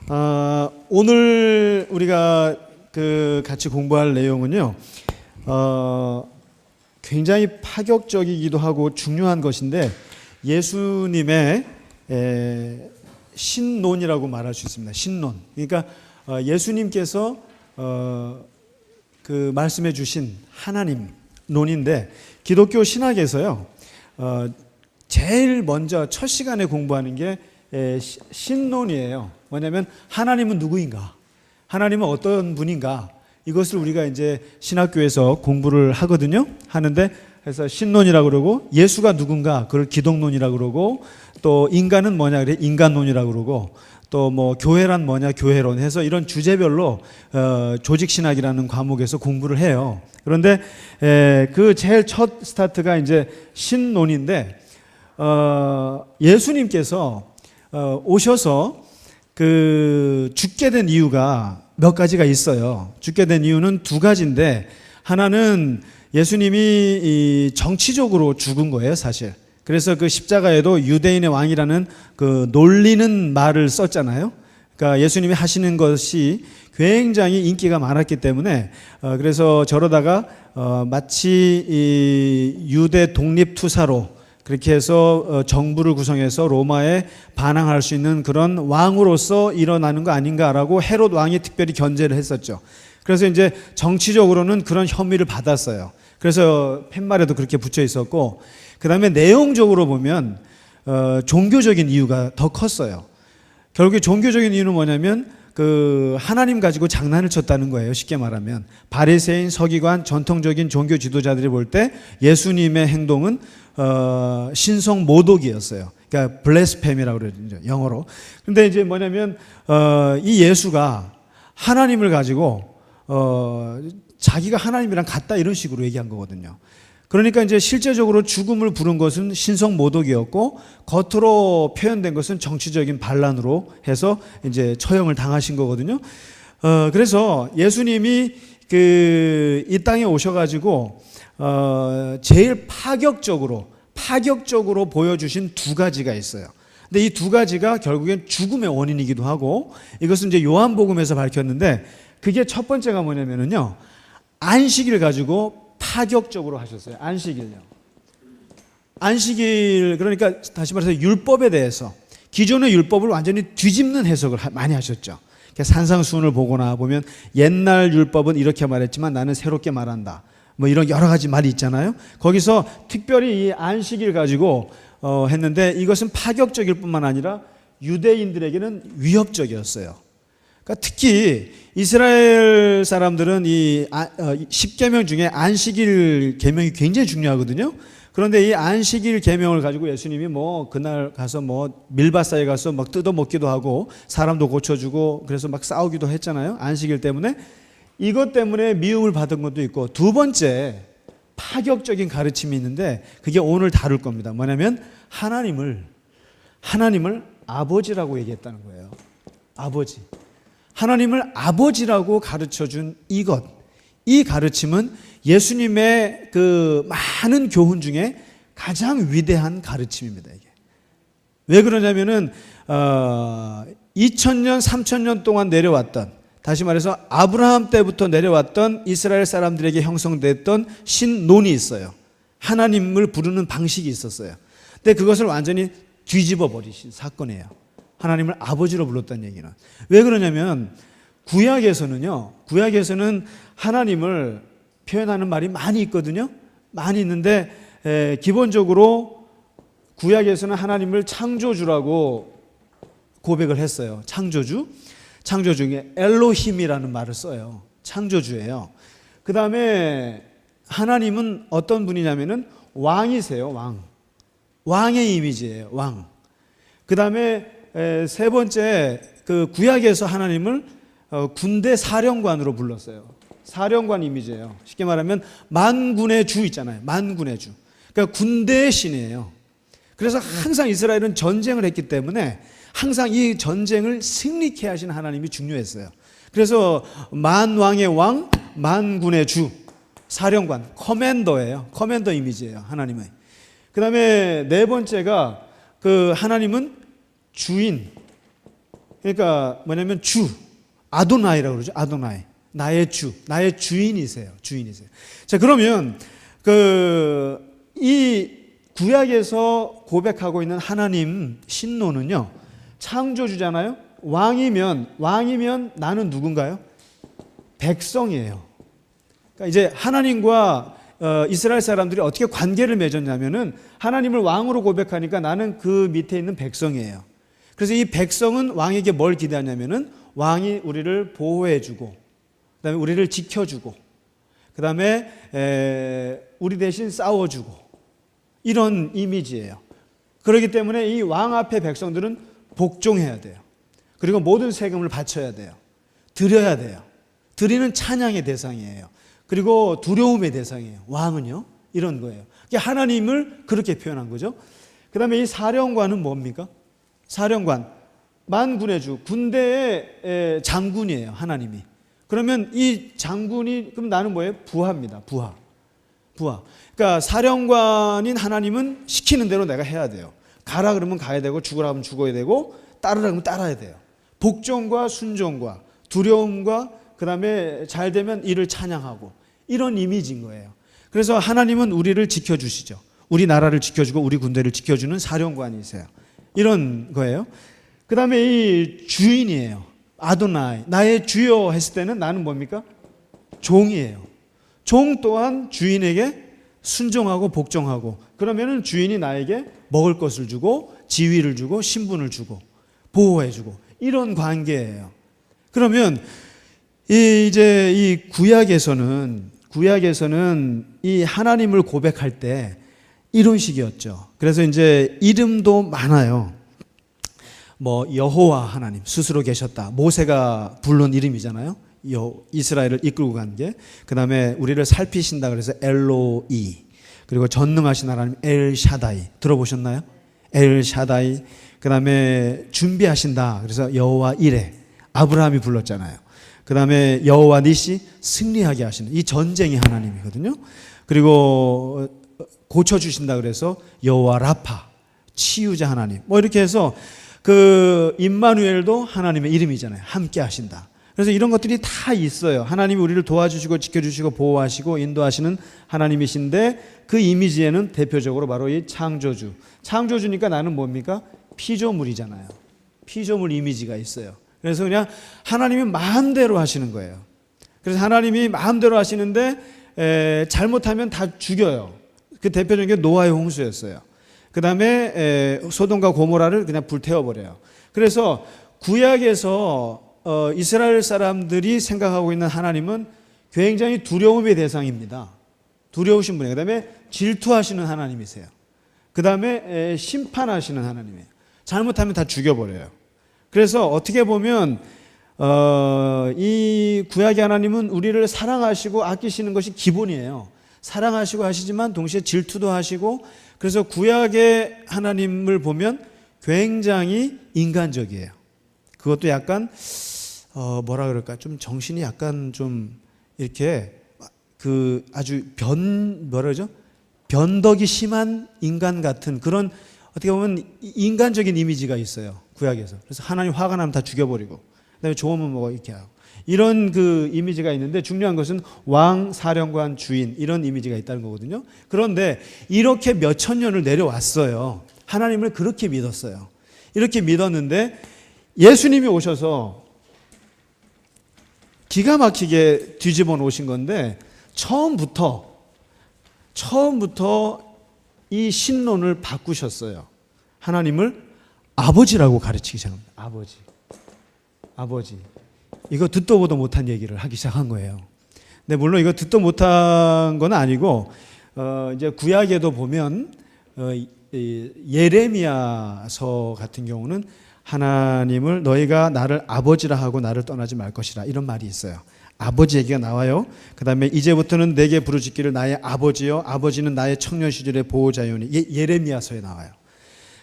오늘 우리가 같이 공부할 내용은요, 굉장히 파격적이기도 하고 중요한 것인데 예수님의 신론이라고 말할 수 있습니다. 신론. 그러니까 예수님께서 말씀해 주신 하나님 논인데 기독교 신학에서요, 제일 먼저 첫 시간에 공부하는 게 신론이에요. 뭐냐면 하나님은 누구인가? 하나님은 어떤 분인가? 이것을 우리가 이제 신학교에서 공부를 하는데 그래서 신론이라고 그러고, 예수가 누군가? 그걸 기독론이라고 그러고, 또 인간은 뭐냐? 그래 인간론이라고 그러고, 또 뭐 교회란 뭐냐? 교회론 해서 이런 주제별로 조직신학이라는 과목에서 공부를 해요. 그런데 그 제일 첫 스타트가 이제 신론인데, 예수님께서 오셔서 죽게 된 이유가 몇 가지가 있어요. 죽게 된 이유는 두 가지인데, 하나는 예수님이 정치적으로 죽은 거예요, 사실. 그래서 그 십자가에도 유대인의 왕이라는 놀리는 말을 썼잖아요. 그러니까 예수님이 하시는 것이 굉장히 인기가 많았기 때문에, 그래서 저러다가 마치 유대 독립투사로 그렇게 해서 정부를 구성해서 로마에 반항할 수 있는 그런 왕으로서 일어나는 거 아닌가라고 헤롯 왕이 특별히 견제를 했었죠. 그래서 이제 정치적으로는 그런 혐의를 받았어요. 그래서 팻말에도 그렇게 붙여 있었고, 그 다음에 내용적으로 보면 종교적인 이유가 더 컸어요. 결국에 종교적인 이유는 뭐냐면 하나님 가지고 장난을 쳤다는 거예요. 쉽게 말하면 바리새인, 서기관, 전통적인 종교 지도자들이 볼 때 예수님의 행동은 신성 모독이었어요. 그러니까 블레스팸이라고 그러죠, 영어로. 근데 이제 뭐냐면 이 예수가 하나님을 가지고 자기가 하나님이랑 같다 이런 식으로 얘기한 거거든요. 그러니까 이제 실제적으로 죽음을 부른 것은 신성 모독이었고, 겉으로 표현된 것은 정치적인 반란으로 해서 이제 처형을 당하신 거거든요. 그래서 예수님이 이 땅에 오셔가지고 제일 파격적으로 보여주신 두 가지가 있어요. 근데 이 두 가지가 결국엔 죽음의 원인이기도 하고, 이것은 이제 요한복음에서 밝혔는데, 그게 첫 번째가 뭐냐면요, 안식일을 가지고 파격적으로 하셨어요. 안식일, 그러니까 다시 말해서 율법에 대해서 기존의 율법을 완전히 뒤집는 해석을 많이 하셨죠. 산상수훈을 보거나 보면 옛날 율법은 이렇게 말했지만 나는 새롭게 말한다, 뭐 이런 여러 가지 말이 있잖아요. 거기서 특별히 이 안식일 가지고 했는데, 이것은 파격적일 뿐만 아니라 유대인들에게는 위협적이었어요. 그러니까 특히 이스라엘 사람들은 이 10계명 중에 안식일 계명이 굉장히 중요하거든요. 그런데 이 안식일 계명을 가지고 예수님이 그날 가서 밀밭사에 가서 막 뜯어 먹기도 하고 사람도 고쳐주고 그래서 막 싸우기도 했잖아요. 안식일 때문에. 이것 때문에 미움을 받은 것도 있고, 두 번째 파격적인 가르침이 있는데 그게 오늘 다룰 겁니다. 뭐냐면 하나님을 아버지라고 얘기했다는 거예요. 아버지. 하나님을 아버지라고 가르쳐준 이 가르침은 예수님의 많은 교훈 중에 가장 위대한 가르침입니다. 이게 왜 그러냐면은 2000년, 3000년 동안 내려왔던, 다시 말해서 아브라함 때부터 내려왔던 이스라엘 사람들에게 형성됐던 신론이 있어요. 하나님을 부르는 방식이 있었어요. 근데 그것을 완전히 뒤집어 버리신 사건이에요. 하나님을 아버지로 불렀다는 얘기는. 왜 그러냐면 구약에서는 하나님을 표현하는 말이 많이 있거든요. 많이 있는데 기본적으로 구약에서는 하나님을 창조주라고 고백을 했어요. 창조 중에 엘로힘이라는 말을 써요. 창조주예요. 그 다음에 하나님은 어떤 분이냐면은 왕이세요. 왕의 이미지예요. 왕. 그 다음에 세 번째, 구약에서 하나님을 군대 사령관으로 불렀어요. 사령관 이미지예요. 쉽게 말하면 만군의 주 있잖아요. 만군의 주. 그러니까 군대의 신이에요. 그래서 항상 이스라엘은 전쟁을 했기 때문에 항상 이 전쟁을 승리케 하신 하나님이 중요했어요. 그래서 만왕의 왕, 만군의 주, 사령관, 커맨더예요. 커맨더 이미지예요, 하나님의. 그 다음에 네 번째가 하나님은 주인, 그러니까 뭐냐면 주, 아도나이라고 그러죠. 아도나이. 나의 주, 나의 주인이세요. 주인이세요. 자, 그러면 이 구약에서 고백하고 있는 하나님 신노는요, 창조주잖아요. 왕이면 나는 누군가요? 백성이에요. 그러니까 이제 하나님과 이스라엘 사람들이 어떻게 관계를 맺었냐면은 하나님을 왕으로 고백하니까 나는 그 밑에 있는 백성이에요. 그래서 이 백성은 왕에게 뭘 기대하냐면은 왕이 우리를 보호해주고, 그다음에 우리를 지켜주고, 그다음에 우리 대신 싸워주고, 이런 이미지예요. 그렇기 때문에 이 왕 앞에 백성들은 복종해야 돼요. 그리고 모든 세금을 바쳐야 돼요. 드려야 돼요. 드리는 찬양의 대상이에요. 그리고 두려움의 대상이에요. 왕은요, 이런 거예요. 하나님을 그렇게 표현한 거죠. 그 다음에 이 사령관은 뭡니까? 사령관, 만군의 주, 군대의 장군이에요, 하나님이. 그러면 이 장군이, 그럼 나는 뭐예요? 부하입니다. 부하. 그러니까 사령관인 하나님은 시키는 대로 내가 해야 돼요. 가라 그러면 가야 되고, 죽으라 하면 죽어야 되고, 따르라 그러면 따라야 돼요. 복종과 순종과 두려움과 그 다음에 잘 되면 이를 찬양하고, 이런 이미지인 거예요. 그래서 하나님은 우리를 지켜주시죠. 우리 나라를 지켜주고 우리 군대를 지켜주는 사령관이세요. 이런 거예요. 그 다음에 이 주인이에요. 아도나이, 나의 주여 했을 때는 나는 뭡니까? 종이에요. 종 또한 주인에게 순종하고 복종하고, 그러면은 주인이 나에게 먹을 것을 주고 지위를 주고 신분을 주고 보호해주고, 이런 관계예요. 그러면 이제 이 구약에서는 이 하나님을 고백할 때 이런 식이었죠. 그래서 이제 이름도 많아요. 뭐 여호와 하나님 스스로 계셨다. 모세가 부른 이름이잖아요. 이스라엘을 이끌고 간 게. 그다음에 우리를 살피신다 그래서 엘로이. 그리고 전능하신 하나님 엘샤다이. 들어보셨나요? 엘샤다이. 그다음에 준비하신다 그래서 여호와 이레. 아브라함이 불렀잖아요. 그다음에 여호와 니시, 승리하게 하시는, 이 전쟁의 하나님이거든요. 그리고 고쳐주신다 그래서 여호와 라파, 치유자 하나님. 뭐 이렇게 해서 그 임마누엘도 하나님의 이름이잖아요. 함께 하신다. 그래서 이런 것들이 다 있어요. 하나님이 우리를 도와주시고 지켜주시고 보호하시고 인도하시는 하나님이신데, 그 이미지에는 대표적으로 바로 이 창조주. 창조주니까 나는 뭡니까? 피조물이잖아요. 피조물 이미지가 있어요. 그래서 그냥 하나님이 마음대로 하시는 거예요. 그래서 하나님이 마음대로 하시는데 잘못하면 다 죽여요. 그 대표적인 게 노아의 홍수였어요. 그 다음에 소돔과 고모라를 그냥 불태워버려요. 그래서 구약에서 이스라엘 사람들이 생각하고 있는 하나님은 굉장히 두려움의 대상입니다. 두려우신 분이에요. 그 다음에 질투하시는 하나님이세요. 그 다음에 심판하시는 하나님이에요. 잘못하면 다 죽여버려요. 그래서 어떻게 보면 이 구약의 하나님은 우리를 사랑하시고 아끼시는 것이 기본이에요. 사랑하시고 하시지만 동시에 질투도 하시고, 그래서 구약의 하나님을 보면 굉장히 인간적이에요. 그것도 약간 뭐라 그럴까, 좀 정신이 약간 좀 이렇게 그 아주 뭐라 그러죠? 변덕이 심한 인간 같은 그런, 어떻게 보면 인간적인 이미지가 있어요, 구약에서. 그래서 하나님 화가 나면 다 죽여버리고, 그다음에 좋으면 뭐 이렇게 하고, 이런 그 이미지가 있는데, 중요한 것은 왕, 사령관, 주인, 이런 이미지가 있다는 거거든요. 그런데 이렇게 몇천 년을 내려왔어요. 하나님을 그렇게 믿었어요. 이렇게 믿었는데 예수님이 오셔서 기가 막히게 뒤집어 놓으신 건데, 처음부터 이 신론을 바꾸셨어요. 하나님을 아버지라고 가르치기 시작합니다. 아버지. 이거 듣도 보도 못한 얘기를 하기 시작한 거예요. 근데 물론 이거 듣도 못한 건 아니고, 이제 구약에도 보면 예레미야서 같은 경우는 하나님을 너희가 나를 아버지라 하고 나를 떠나지 말 것이라, 이런 말이 있어요. 아버지 얘기가 나와요. 그 다음에 이제부터는 내게 부르짖기를 나의 아버지요, 아버지는 나의 청년 시절의 보호자요니, 예레미야서에 나와요.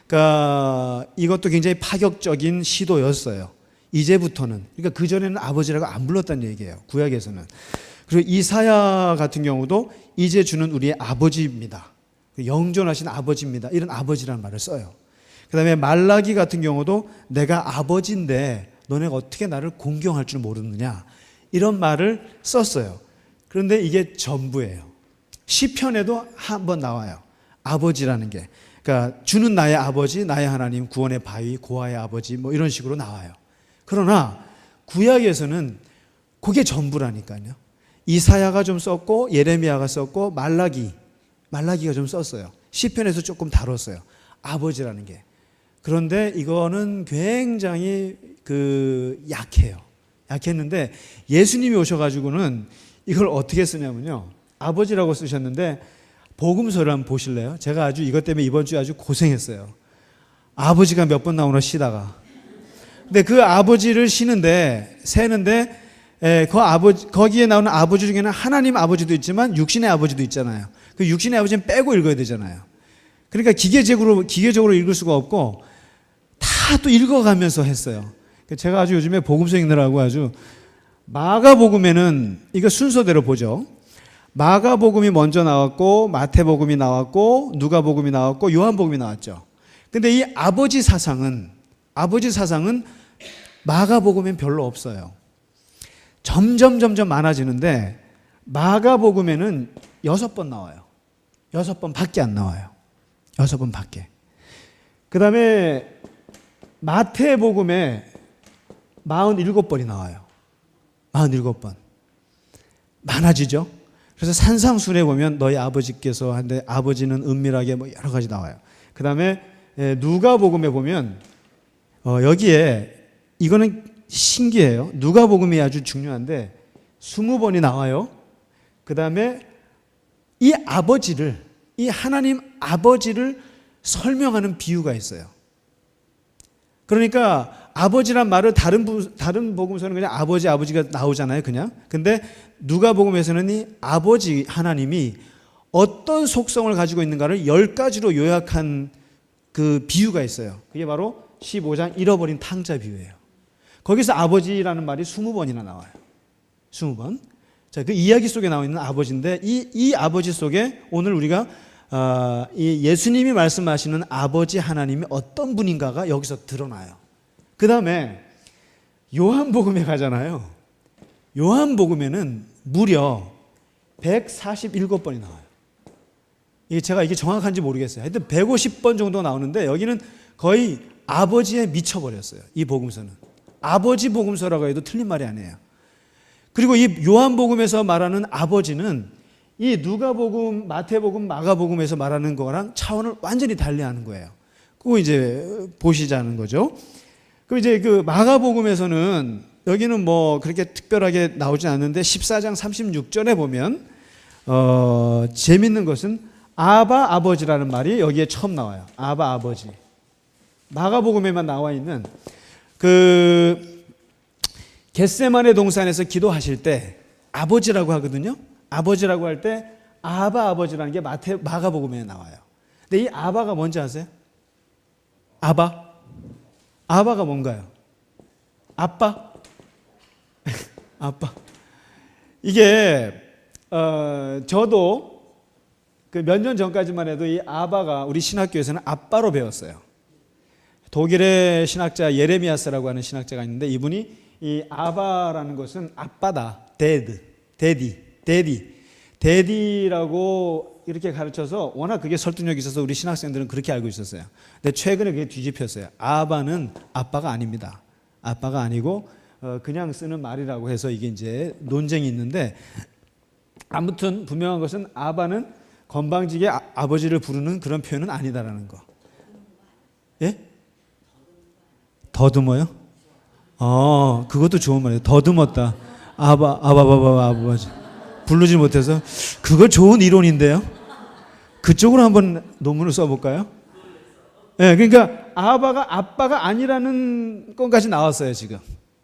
그러니까 이것도 굉장히 파격적인 시도였어요. 이제부터는, 그러니까 그전에는 아버지라고 안 불렀다는 얘기예요, 구약에서는. 그리고 이사야 같은 경우도 이제 주는 우리의 아버지입니다, 영존하신 아버지입니다, 이런 아버지라는 말을 써요. 그 그다음에 말라기 같은 경우도 내가 아버지인데 너네가 어떻게 나를 공경할 줄 모르느냐, 이런 말을 썼어요. 그런데 이게 전부예요. 시편에도 한번 나와요. 아버지라는 게. 그러니까 주는 나의 아버지, 나의 하나님, 구원의 바위, 고아의 아버지, 뭐 이런 식으로 나와요. 그러나 구약에서는 그게 전부라니까요. 이사야가 좀 썼고 예레미야가 썼고 말라기가 좀 썼어요. 시편에서 조금 다뤘어요. 아버지라는 게. 그런데 이거는 굉장히 약해요. 약했는데 예수님이 오셔가지고는 이걸 어떻게 쓰냐면요. 아버지라고 쓰셨는데 복음서를 한번 보실래요? 제가 아주 이것 때문에 이번 주에 아주 고생했어요. 아버지가 몇 번 나오나 쉬다가. 근데 그 아버지를 세는데 거기에 나오는 아버지 중에는 하나님 아버지도 있지만 육신의 아버지도 있잖아요. 그 육신의 아버지는 빼고 읽어야 되잖아요. 그러니까 기계적으로 읽을 수가 없고 다 또 읽어가면서 했어요. 제가 아주 요즘에 복음서 읽느라고 아주 마가복음에는 이거 순서대로 보죠. 마가복음이 먼저 나왔고 마태복음이 나왔고 누가복음이 나왔고 요한복음이 나왔죠. 근데 이 아버지 사상은 마가복음엔 별로 없어요. 점점 많아지는데 마가복음에는 6번 나와요. 6번밖에 안 나와요. 6번밖에. 그 다음에 마태복음에 47번이 나와요. 47번. 많아지죠. 그래서 산상순에 보면 너희 아버지께서 한데 아버지는 은밀하게 뭐 여러 가지 나와요. 그 다음에 누가복음에 보면 여기에 이거는 신기해요. 누가복음이 아주 중요한데 20번이 나와요. 그 다음에 이 하나님 아버지를 설명하는 비유가 있어요. 그러니까 아버지란 말을 다른 복음서는 그냥 아버지가 나오잖아요, 그냥. 근데 누가복음에서는 이 아버지 하나님이 어떤 속성을 가지고 있는가를 10가지로 요약한 그 비유가 있어요. 그게 바로 15장 잃어버린 탕자 비유예요. 거기서 아버지라는 말이 20번이나 나와요. 20번. 자, 그 이야기 속에 나와 있는 아버지인데 이 아버지 속에 오늘 우리가 이 예수님이 말씀하시는 아버지 하나님이 어떤 분인가가 여기서 드러나요. 그 다음에 요한복음에 가잖아요. 요한복음에는 무려 147번이 나와요. 제가 이게 정확한지 모르겠어요. 하여튼 150번 정도 나오는데 여기는 거의 아버지에 미쳐버렸어요. 이 복음서는. 아버지 복음서라고 해도 틀린 말이 아니에요. 그리고 이 요한복음에서 말하는 아버지는 이 누가복음, 마태복음, 마가복음에서 말하는 거랑 차원을 완전히 달리하는 거예요. 그거 이제 보시자는 거죠. 그럼 이제 그 마가복음에서는 여기는 뭐 그렇게 특별하게 나오진 않는데 14장 36절에 보면 재밌는 것은 아바 아버지라는 말이 여기에 처음 나와요. 아바 아버지. 마가복음에만 나와 있는 그 겟세마네 동산에서 기도하실 때 아버지라고 하거든요. 아버지라고 할 때 아바 아버지라는 게 마가복음에 나와요. 근데 이 아바가 뭔지 아세요? 아바가 뭔가요? 아빠? 아빠. 이게 저도 그 몇 년 전까지만 해도 이 아바가 우리 신학교에서는 아빠로 배웠어요. 독일의 신학자 예레미야스라고 하는 신학자가 있는데 이분이 이 아바라는 것은 아빠다. 데디라고 이렇게 가르쳐서 워낙 그게 설득력이 있어서 우리 신학생들은 그렇게 알고 있었어요. 근데 최근에 그게 뒤집혔어요. 아바는 아빠가 아닙니다. 아빠가 아니고 그냥 쓰는 말이라고 해서 이게 이제 논쟁이 있는데 아무튼 분명한 것은 아바는 건방지게 아버지를 부르는 그런 표현은 아니다라는 거. 예? 더듬어요? 그것도 좋은 말이에요. 더듬었다. 아버지. 부르지 못해서. 그거 좋은 이론인데요. 그쪽으로 한번 논문을 써볼까요? 네, 그러니까 아빠가 아니라는 것까지 나왔어요, 지금.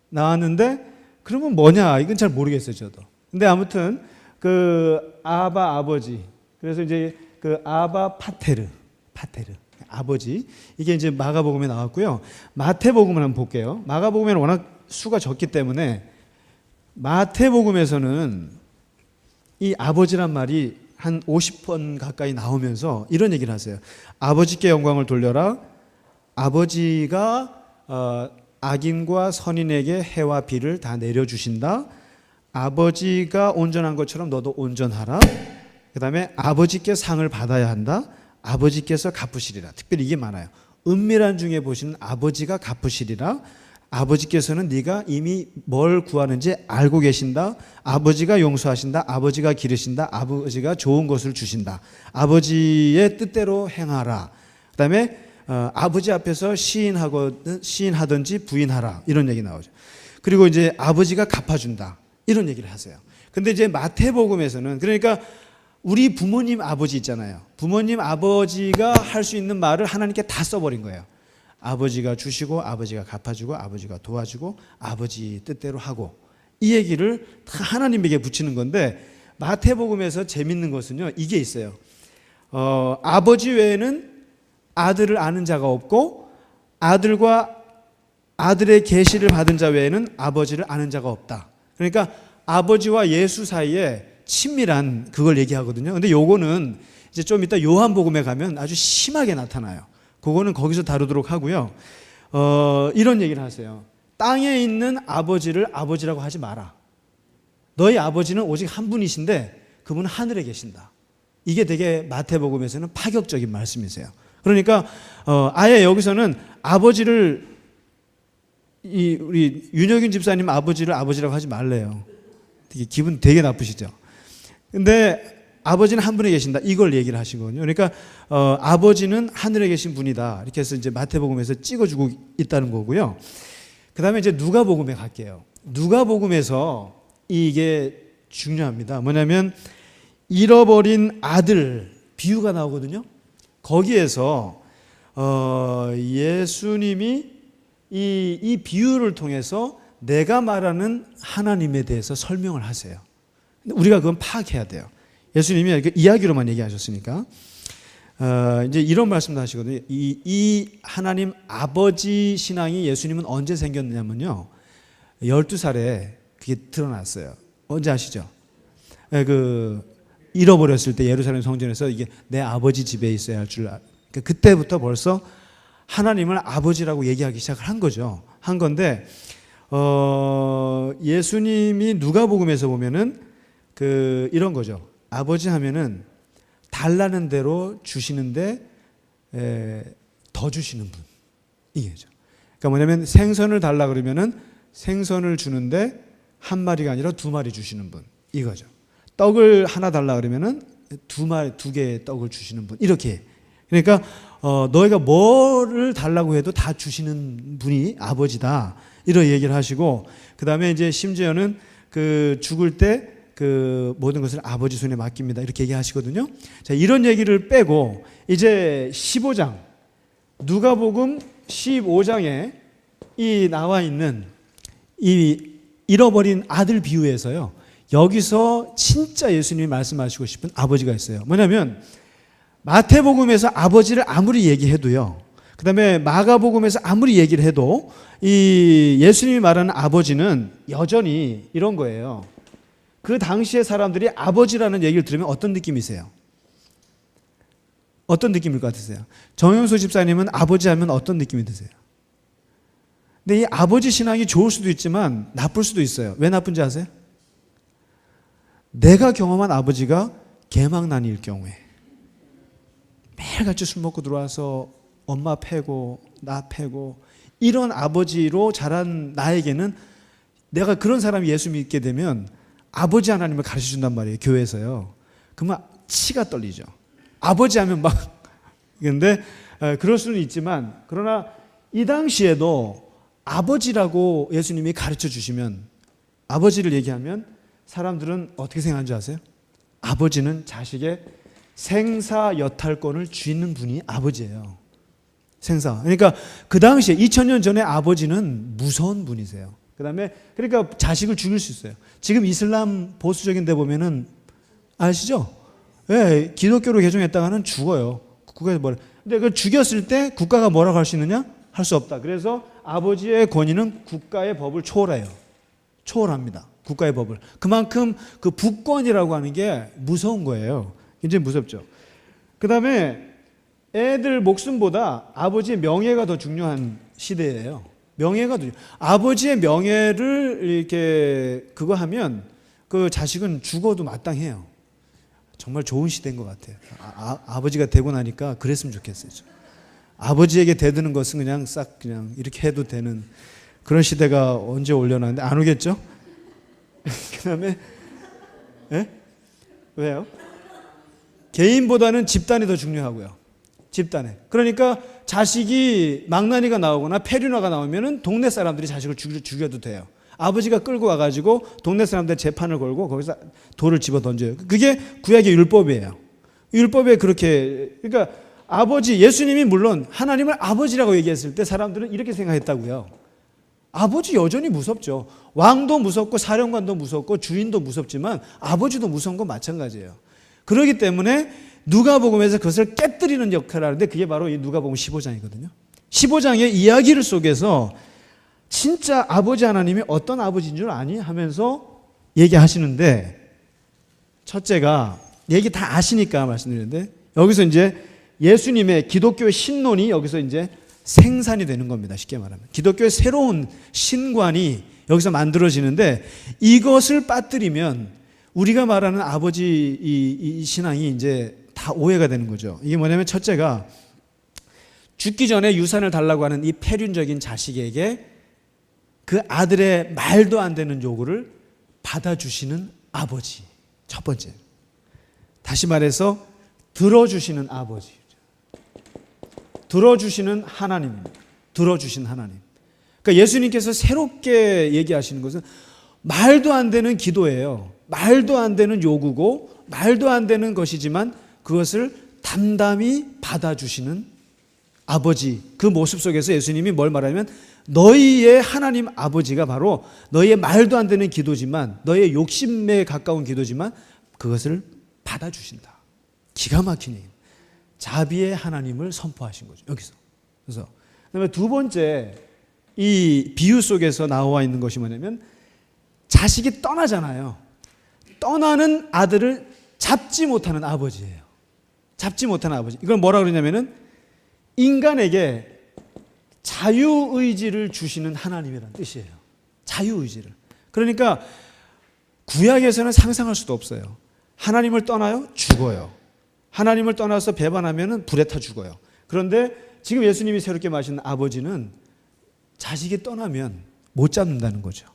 나왔는데, 그러면 뭐냐? 이건 잘 모르겠어요, 저도. 근데 아무튼, 그 아버지. 그래서 이제 그 파테르. 아버지. 이게 이제 마가복음에 나왔고요. 마태복음을 한번 볼게요. 마가복음에는 워낙 수가 적기 때문에 마태복음에서는 이 아버지란 말이 한 50번 가까이 나오면서 이런 얘기를 하세요. 아버지께 영광을 돌려라. 아버지가 악인과 선인에게 해와 비를 다 내려주신다. 아버지가 온전한 것처럼 너도 온전하라. 그 다음에 아버지께 상을 받아야 한다. 아버지께서 갚으시리라. 특별히 이게 많아요. 은밀한 중에 보시는 아버지가 갚으시리라. 아버지께서는 네가 이미 뭘 구하는지 알고 계신다. 아버지가 용서하신다. 아버지가 기르신다. 아버지가 좋은 것을 주신다. 아버지의 뜻대로 행하라. 그 다음에 아버지 앞에서 시인하든지 부인하라. 이런 얘기 나오죠. 그리고 이제 아버지가 갚아준다. 이런 얘기를 하세요. 근데 이제 마태복음에서는, 그러니까 우리 부모님 아버지 있잖아요. 부모님 아버지가 할 수 있는 말을 하나님께 다 써버린 거예요. 아버지가 주시고 아버지가 갚아주고 아버지가 도와주고 아버지 뜻대로 하고, 이 얘기를 다 하나님에게 붙이는 건데, 마태복음에서 재밌는 것은요, 이게 있어요. 아버지 외에는 아들을 아는 자가 없고, 아들과 아들의 계시를 받은 자 외에는 아버지를 아는 자가 없다. 그러니까 아버지와 예수 사이에 친밀한 그걸 얘기하거든요. 근데 요거는 이제 좀 이따 요한복음에 가면 아주 심하게 나타나요. 그거는 거기서 다루도록 하고요. 이런 얘기를 하세요. 땅에 있는 아버지를 아버지라고 하지 마라. 너희 아버지는 오직 한 분이신데 그분은 하늘에 계신다. 이게 되게 마태복음에서는 파격적인 말씀이세요. 그러니까 아예 여기서는 아버지를, 우리 윤혁인 집사님 아버지를 아버지라고 하지 말래요. 되게 기분 되게 나쁘시죠. 근데 아버지는 한 분에 계신다. 이걸 얘기를 하시거든요. 그러니까 아버지는 하늘에 계신 분이다. 이렇게 해서 이제 마태복음에서 찍어주고 있다는 거고요. 그 다음에 이제 누가복음에 갈게요. 누가복음에서 이게 중요합니다. 뭐냐면 잃어버린 아들 비유가 나오거든요. 거기에서 예수님이 이 비유를 통해서 내가 말하는 하나님에 대해서 설명을 하세요. 우리가 그건 파악해야 돼요. 예수님이 이야기로만 얘기하셨으니까. 이제 이런 말씀도 하시거든요. 이 하나님 아버지 신앙이 예수님은 언제 생겼냐면요, 12살에 그게 드러났어요. 언제 아시죠? 잃어버렸을 때 예루살렘 성전에서 이게 내 아버지 집에 있어야 할 줄 그때부터 벌써 하나님을 아버지라고 얘기하기 시작을 한 거죠. 한 건데 예수님이 누가복음에서 보면은 이런 거죠. 아버지 하면은 달라는 대로 주시는데 더 주시는 분, 이게죠. 그러니까 뭐냐면 생선을 달라 그러면은 생선을 주는데 한 마리가 아니라 두 마리 주시는 분, 이거죠. 떡을 하나 달라 그러면은 두 개의 떡을 주시는 분, 이렇게. 그러니까 너희가 뭐를 달라고 해도 다 주시는 분이 아버지다, 이런 얘기를 하시고, 그 다음에 이제 심지어는 죽을 때 모든 것을 아버지 손에 맡깁니다, 이렇게 얘기하시거든요. 자, 이런 얘기를 빼고 이제 15장, 누가복음 15장에 이 나와 있는 이 잃어버린 아들 비유에서요, 여기서 진짜 예수님이 말씀하시고 싶은 아버지가 있어요. 뭐냐면 마태복음에서 아버지를 아무리 얘기해도요, 그 다음에 마가복음에서 아무리 얘기를 해도 이 예수님이 말하는 아버지는 여전히 이런 거예요. 그 당시의 사람들이 아버지라는 얘기를 들으면 어떤 느낌이세요? 어떤 느낌일 것 같으세요? 정영수 집사님은 아버지 하면 어떤 느낌이 드세요? 근데 이 아버지 신앙이 좋을 수도 있지만 나쁠 수도 있어요. 왜 나쁜지 아세요? 내가 경험한 아버지가 개망난일 경우에 매일같이 술 먹고 들어와서 엄마 패고 나 패고 이런 아버지로 자란 나에게는, 내가 그런 사람이 예수 믿게 되면 아버지 하나님을 가르쳐 준단 말이에요, 교회에서요. 그러면 치가 떨리죠. 아버지 하면 막. 그런데 그럴 수는 있지만, 그러나 이 당시에도 아버지라고 예수님이 가르쳐 주시면, 아버지를 얘기하면 사람들은 어떻게 생각하는 줄 아세요? 아버지는 자식의 생사 여탈권을 쥐는 분이 아버지예요. 생사. 그러니까 그 당시에 2000년 전에 아버지는 무서운 분이세요. 그다음에 그러니까 자식을 죽일 수 있어요. 지금 이슬람 보수적인 데 보면은 아시죠? 예, 기독교로 개종했다가는 죽어요. 국가에서 뭐래. 근데 그걸 죽였을 때 국가가 뭐라고 할 수 있느냐? 할 수 없다. 그래서 아버지의 권위는 국가의 법을 초월해요. 초월합니다. 국가의 법을. 그만큼 그 부권이라고 하는 게 무서운 거예요. 굉장히 무섭죠. 그다음에 애들 목숨보다 아버지의 명예가 더 중요한 시대예요. 명예가 더 아버지의 명예를 이렇게 그거 하면 그 자식은 죽어도 마땅해요. 정말 좋은 시대인 것 같아요. 아버지가 되고 나니까 그랬으면 좋겠어요. 아버지에게 대드는 것은 그냥 싹 그냥 이렇게 해도 되는 그런 시대가 언제 올려놨는데 안 오겠죠? 그다음에 왜요? 개인보다는 집단이 더 중요하고요. 집단에. 그러니까 자식이 망나니가 나오거나 폐륜화가 나오면은 동네 사람들이 자식을 죽여도 돼요. 아버지가 끌고 와가지고 동네 사람들 재판을 걸고 거기서 돌을 집어 던져요. 그게 구약의 율법이에요. 율법에 그렇게 그러니까 아버지 예수님이 물론 하나님을 아버지라고 얘기했을 때 사람들은 이렇게 생각했다고요. 아버지 여전히 무섭죠. 왕도 무섭고 사령관도 무섭고 주인도 무섭지만 아버지도 무서운 건 마찬가지예요. 그렇기 때문에 누가복음에서 그것을 깨뜨리는 역할을 하는데 그게 바로 이 누가복음 15장이거든요. 15장의 이야기를 속에서 진짜 아버지 하나님이 어떤 아버지인 줄 아니? 하면서 얘기하시는데 첫째가 얘기 다 아시니까 말씀드리는데 여기서 이제 예수님의 기독교의 신론이 여기서 이제 생산이 되는 겁니다. 쉽게 말하면. 기독교의 새로운 신관이 여기서 만들어지는데 이것을 빠뜨리면 우리가 말하는 아버지 이 신앙이 이제 다 오해가 되는 거죠. 이게 뭐냐면 첫째가 죽기 전에 유산을 달라고 하는 이 폐륜적인 자식에게 그 아들의 말도 안 되는 요구를 받아주시는 아버지. 첫 번째. 다시 말해서 들어주시는 아버지. 들어주시는 하나님입니다. 들어주신 하나님. 그러니까 예수님께서 새롭게 얘기하시는 것은 말도 안 되는 기도예요. 말도 안 되는 요구고 말도 안 되는 것이지만 그것을 담담히 받아주시는 아버지. 그 모습 속에서 예수님이 뭘 말하냐면 너희의 하나님 아버지가 바로 너희의 말도 안 되는 기도지만 너희의 욕심에 가까운 기도지만 그것을 받아주신다. 기가 막힌 얘기. 자비의 하나님을 선포하신 거죠. 여기서. 그래서 그다음에 두 번째 이 비유 속에서 나와 있는 것이 뭐냐면 자식이 떠나잖아요. 떠나는 아들을 잡지 못하는 아버지예요. 잡지 못하는 아버지. 이걸 뭐라 그러냐면은 인간에게 자유의지를 주시는 하나님이라는 뜻이에요. 자유의지를. 그러니까 구약에서는 상상할 수도 없어요. 하나님을 떠나요? 죽어요. 하나님을 떠나서 배반하면 불에 타 죽어요. 그런데 지금 예수님이 새롭게 말하신 아버지는 자식이 떠나면 못 잡는다는 거죠.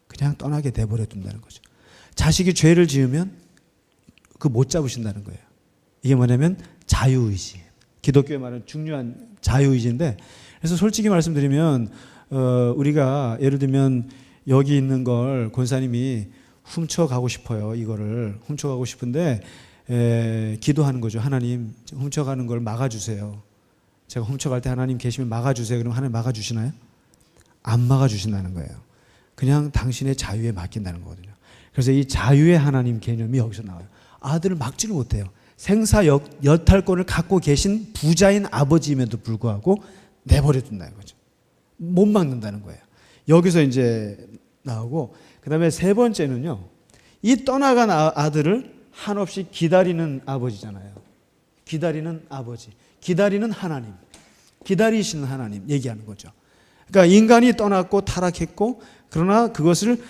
그냥 떠나게 내버려 둔다는 거죠. 자식이 죄를 지으면 그 못 잡으신다는 거예요. 이게 뭐냐면 자유의지. 기독교에 말하는 중요한 자유의지인데 그래서 솔직히 말씀드리면 우리가 예를 들면 여기 있는 걸 권사님이 훔쳐가고 싶어요. 이거를 훔쳐가고 싶은데 기도하는 거죠. 하나님 훔쳐가는 걸 막아주세요. 제가 훔쳐갈 때 하나님 계시면 막아주세요. 그럼 하나님 막아주시나요? 안 막아주신다는 거예요. 그냥 당신의 자유에 맡긴다는 거거든요. 그래서 이 자유의 하나님 개념이 여기서 나와요. 아들을 막지를 못해요. 생사 여탈권을 갖고 계신 부자인 아버지임에도 불구하고 내버려 둔다는 거죠. 못 막는다는 거예요. 여기서 이제 나오고 그다음에 세 번째는요. 이 떠나간 아들을 한없이 기다리는 아버지잖아요. 기다리는 아버지. 기다리는 하나님. 기다리시는 하나님 얘기하는 거죠. 그러니까 인간이 떠났고 타락했고 그러나 그것을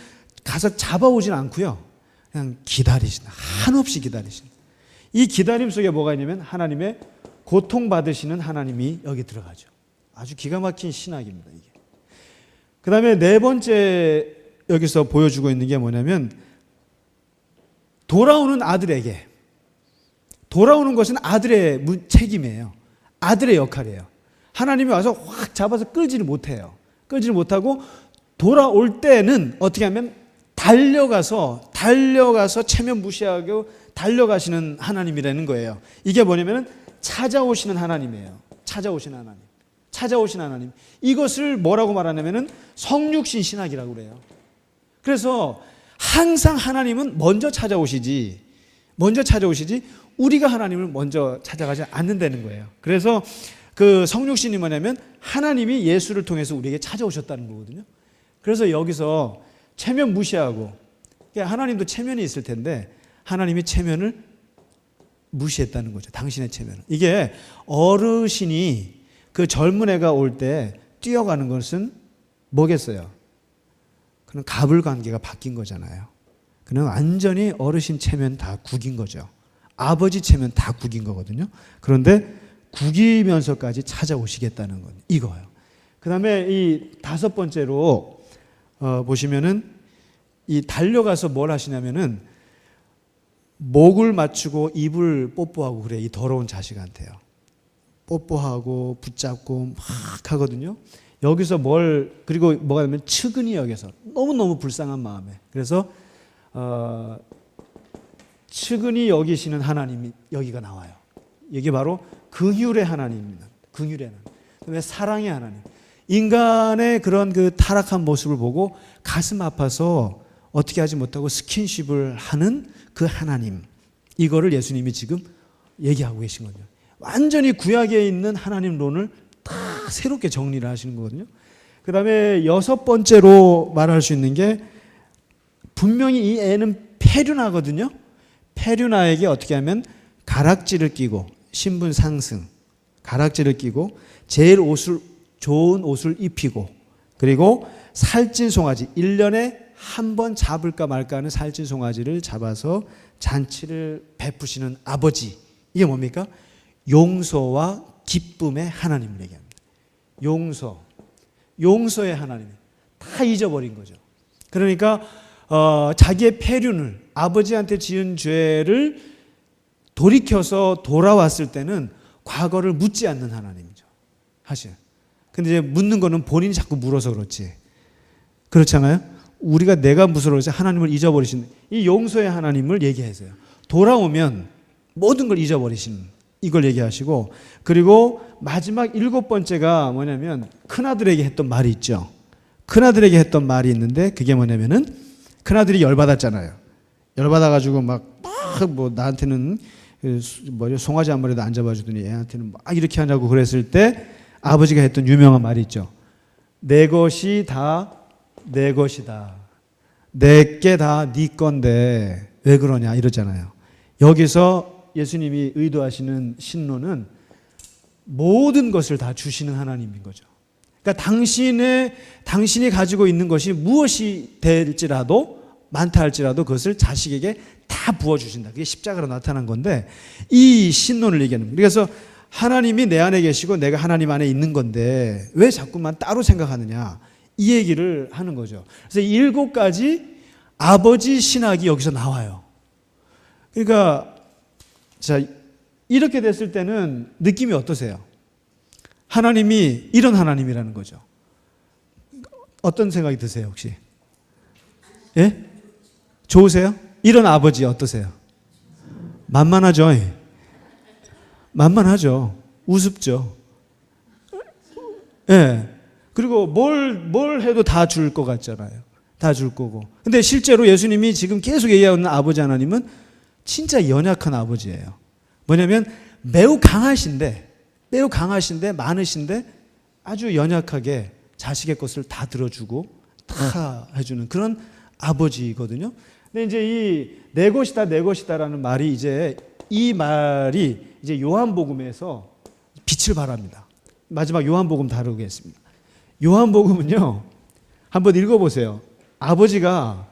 가서 잡아오진 않고요. 그냥 기다리신다. 한없이 기다리신다. 이 기다림 속에 뭐가 있냐면 하나님의 고통받으시는 하나님이 여기 들어가죠. 아주 기가 막힌 신학입니다. 이게. 그 다음에 네 번째 여기서 보여주고 있는 게 뭐냐면 돌아오는 아들에게 돌아오는 것은 아들의 책임이에요. 아들의 역할이에요. 하나님이 와서 확 잡아서 끌지를 못해요. 끌지를 못하고 돌아올 때는 어떻게 하면 달려가서 체면 무시하고 달려가시는 하나님이라는 거예요. 이게 뭐냐면 찾아오시는 하나님이에요. 찾아오시는 하나님. 찾아오신 하나님. 이것을 뭐라고 말하냐면은 성육신 신학이라고 그래요. 그래서 항상 하나님은 먼저 찾아오시지 우리가 하나님을 먼저 찾아가지 않는다는 거예요. 그래서 그 성육신이 뭐냐면 하나님이 예수를 통해서 우리에게 찾아오셨다는 거거든요. 그래서 여기서 체면 무시하고 하나님도 체면이 있을 텐데 하나님이 체면을 무시했다는 거죠. 당신의 체면을. 이게 어르신이 그 젊은 애가 올 때 뛰어가는 것은 뭐겠어요? 그는 가불관계가 바뀐 거잖아요. 그는 완전히 어르신 체면 다 구긴 거죠. 아버지 체면 다 구긴 거거든요. 그런데 구기면서까지 찾아오시겠다는 건 이거예요. 그 다음에 이 다섯 번째로 보시면은 이 달려가서 뭘 하시냐면은 목을 맞추고 입을 뽀뽀하고 그래. 이 더러운 자식한테요. 뽀뽀하고 붙잡고 막 하거든요. 여기서 그리고 뭐가 되면 측은히 여겨서 너무너무 불쌍한 마음에. 그래서 측은히 여기시는 하나님이 여기가 나와요. 이게 바로 긍휼의 하나님입니다. 긍휼의 하나님. 그다음에 사랑의 하나님. 인간의 그런 그 타락한 모습을 보고 가슴 아파서 어떻게 하지 못하고 스킨십을 하는 그 하나님. 이거를 예수님이 지금 얘기하고 계신 거죠. 완전히 구약에 있는 하나님론을 다 새롭게 정리를 하시는 거거든요. 그 다음에 여섯 번째로 말할 수 있는 게 분명히 이 애는 페류나거든요. 페류나에게 어떻게 하면 가락지를 끼고 신분 상승, 가락지를 끼고 제일 좋은 옷을 입히고 그리고 살찐 송아지 1년에 한 번 잡을까 말까 하는 살찐 송아지를 잡아서 잔치를 베푸시는 아버지. 이게 뭡니까? 용서와 기쁨의 하나님을 얘기합니다. 용서의 하나님. 다 잊어버린 거죠. 그러니까 자기의 폐륜을 아버지한테 지은 죄를 돌이켜서 돌아왔을 때는 과거를 묻지 않는 하나님이죠. 사실. 근데 이제 묻는 거는 본인이 자꾸 물어서 그렇지. 그렇잖아요? 내가 무서워서 하나님을 잊어버리신 이 용서의 하나님을 얘기하세요. 돌아오면 모든 걸 잊어버리신 이걸 얘기하시고 그리고 마지막 일곱 번째가 뭐냐면 큰아들에게 했던 말이 있죠. 큰아들에게 했던 말이 있는데 그게 뭐냐면은 큰아들이 열받았잖아요. 열받아가지고 막 뭐 나한테는 송아지 한 마리도 안 잡아주더니 애한테는 막 이렇게 하냐고 그랬을 때 아버지가 했던 유명한 말이 있죠. 내 것이 다 내 것이다. 내게 다 네 건데 왜 그러냐 이러잖아요. 여기서 예수님이 의도하시는 신론은 모든 것을 다 주시는 하나님인 거죠. 그러니까 당신이 가지고 있는 것이 무엇이 될지라도 많다 할지라도 그것을 자식에게 다 부어주신다. 그게 십자가로 나타난 건데 이 신론을 얘기하는 거예요. 그래서 하나님이 내 안에 계시고 내가 하나님 안에 있는 건데 왜 자꾸만 따로 생각하느냐 이 얘기를 하는 거죠. 그래서 7가지 아버지 신학이 여기서 나와요. 그러니까 자 이렇게 됐을 때는 느낌이 어떠세요? 하나님이 이런 하나님이라는 거죠. 어떤 생각이 드세요 혹시? 예? 좋으세요? 이런 아버지 어떠세요? 만만하죠? 만만하죠. 우습죠. 예. 그리고 뭘 해도 다 줄 것 같잖아요. 다 줄 거고. 근데 실제로 예수님이 지금 계속 얘기하는 아버지 하나님은 진짜 연약한 아버지예요. 뭐냐면 매우 강하신데 많으신데 아주 연약하게 자식의 것을 다 들어주고 다 해주는 그런 아버지거든요. 근데 이제 이 내 것이다 내 것이다라는 말이 이 말이 요한복음에서 빛을 발합니다. 마지막 요한복음 다루겠습니다. 요한복음은요. 한번 읽어보세요. 아버지가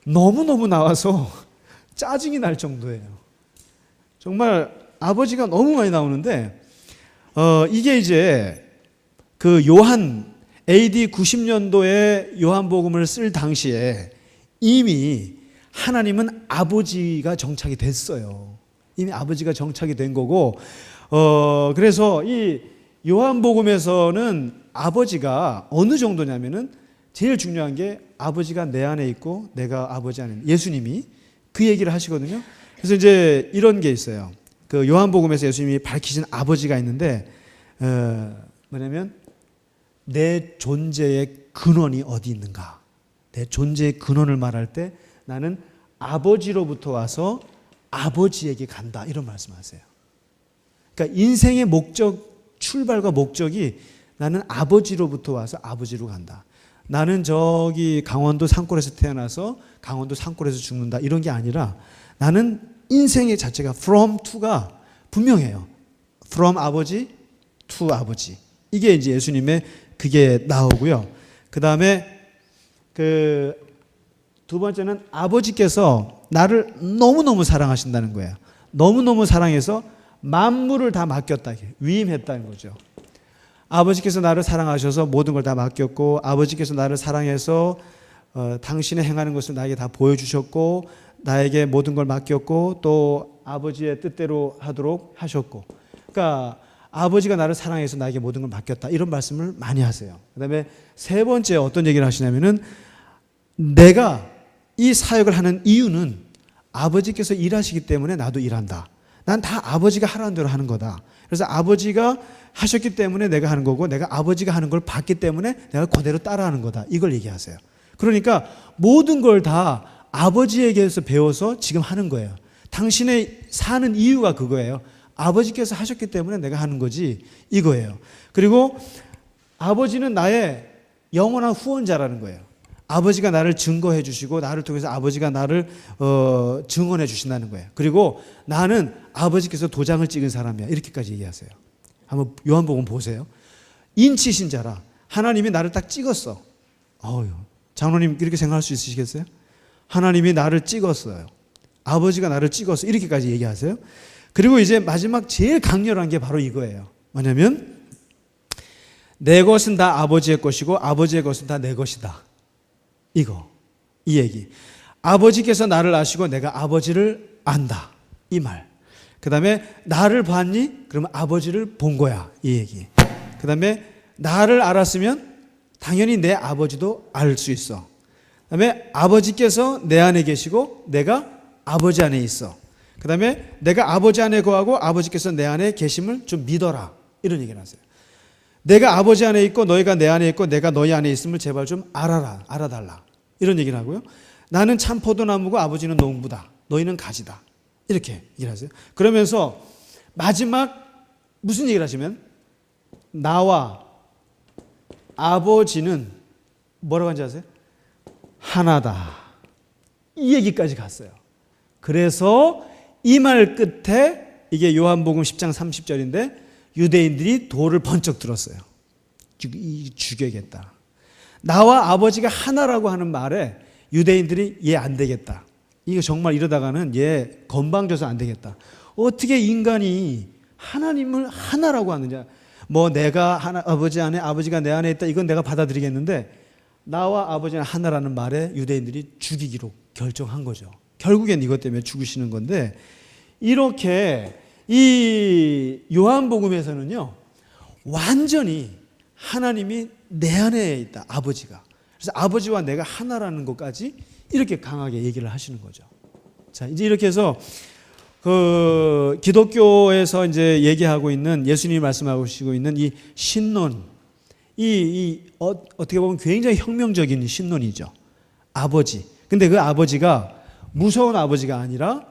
너무너무 나와서 짜증이 날 정도예요. 정말 아버지가 너무 많이 나오는데 이게 이제 그 AD 90년도에 요한복음을 쓸 당시에 이미 하나님은 아버지가 정착이 됐어요. 이미 아버지가 정착이 된 거고 그래서 이 요한복음에서는 아버지가 어느 정도냐면은 제일 중요한 게 아버지가 내 안에 있고 내가 아버지 안에 있는 예수님이 그 얘기를 하시거든요. 그래서 이제 이런 게 있어요. 그 요한복음에서 예수님이 밝히신 아버지가 있는데 뭐냐면 내 존재의 근원이 어디 있는가? 내 존재의 근원을 말할 때 나는 아버지로부터 와서 아버지에게 간다 이런 말씀하세요. 그러니까 인생의 출발과 목적이 나는 아버지로부터 와서 아버지로 간다. 나는 저기 강원도 산골에서 태어나서 강원도 산골에서 죽는다 이런 게 아니라 나는 인생의 자체가 from to가 분명해요. from 아버지 to 아버지. 이게 이제 예수님의 그게 나오고요. 그 다음에 두 번째는 아버지께서 나를 너무너무 사랑하신다는 거예요. 너무너무 사랑해서 만물을 다 맡겼다. 위임했다는 거죠. 아버지께서 나를 사랑하셔서 모든 걸 다 맡겼고, 아버지께서 나를 사랑해서 당신의 행하는 것을 나에게 다 보여주셨고, 나에게 모든 걸 맡겼고, 또 아버지의 뜻대로 하도록 하셨고, 그러니까 아버지가 나를 사랑해서 나에게 모든 걸 맡겼다, 이런 말씀을 많이 하세요. 그 다음에 세 번째 어떤 얘기를 하시냐면은, 내가 이 사역을 하는 이유는 아버지께서 일하시기 때문에 나도 일한다. 난 다 아버지가 하라는 대로 하는 거다. 그래서 아버지가 하셨기 때문에 내가 하는 거고, 내가 아버지가 하는 걸 봤기 때문에 내가 그대로 따라하는 거다. 이걸 얘기하세요. 그러니까 모든 걸 다 아버지에게서 배워서 지금 하는 거예요. 당신의 사는 이유가 그거예요. 아버지께서 하셨기 때문에 내가 하는 거지, 이거예요. 그리고 아버지는 나의 영원한 후원자라는 거예요. 아버지가 나를 증거해 주시고, 나를 통해서 아버지가 나를 증언해 주신다는 거예요. 그리고 나는 아버지께서 도장을 찍은 사람이야, 이렇게까지 얘기하세요. 한번 요한복음 보세요. 인치신 자라. 하나님이 나를 딱 찍었어. 장로님 이렇게 생각할 수 있으시겠어요? 하나님이 나를 찍었어요. 아버지가 나를 찍었어, 이렇게까지 얘기하세요. 그리고 이제 마지막 제일 강렬한 게 바로 이거예요. 뭐냐면, 내 것은 다 아버지의 것이고 아버지의 것은 다 내 것이다. 이 얘기. 아버지께서 나를 아시고 내가 아버지를 안다, 이 말. 그 다음에 나를 봤니? 그러면 아버지를 본 거야, 이 얘기. 그 다음에 나를 알았으면 당연히 내 아버지도 알 수 있어. 그 다음에 아버지께서 내 안에 계시고 내가 아버지 안에 있어. 그 다음에 내가 아버지 안에 거하고 아버지께서 내 안에 계심을 좀 믿어라, 이런 얘기를 하세요. 내가 아버지 안에 있고 너희가 내 안에 있고 내가 너희 안에 있음을 제발 좀 알아달라, 이런 얘기를 하고요. 나는 참 포도나무고 아버지는 농부다, 너희는 가지다, 이렇게 얘기를 하세요. 그러면서 마지막 무슨 얘기를 하시면, 나와 아버지는 뭐라고 하는지 아세요? 하나다, 이 얘기까지 갔어요. 그래서 이 말 끝에, 이게 요한복음 10장 30절인데 유대인들이 돌을 번쩍 들었어요. 죽여야겠다. 나와 아버지가 하나라고 하는 말에 유대인들이 얘 안 되겠다. 이거 정말 이러다가는 얘 건방져서 안 되겠다. 어떻게 인간이 하나님을 하나라고 하느냐. 뭐 내가 아버지 안에, 아버지가 내 안에 있다, 이건 내가 받아들이겠는데, 나와 아버지는 하나라는 말에 유대인들이 죽이기로 결정한 거죠. 결국엔 이것 때문에 죽으시는 건데, 이렇게 이 요한복음에서는요, 완전히 하나님이 내 안에 있다, 아버지가. 그래서 아버지와 내가 하나라는 것까지 이렇게 강하게 얘기를 하시는 거죠. 자, 이제 이렇게 해서 기독교에서 이제 얘기하고 있는, 예수님이 말씀하시고 있는 이 신론, 어떻게 보면 굉장히 혁명적인 신론이죠. 아버지. 근데 그 아버지가 무서운 아버지가 아니라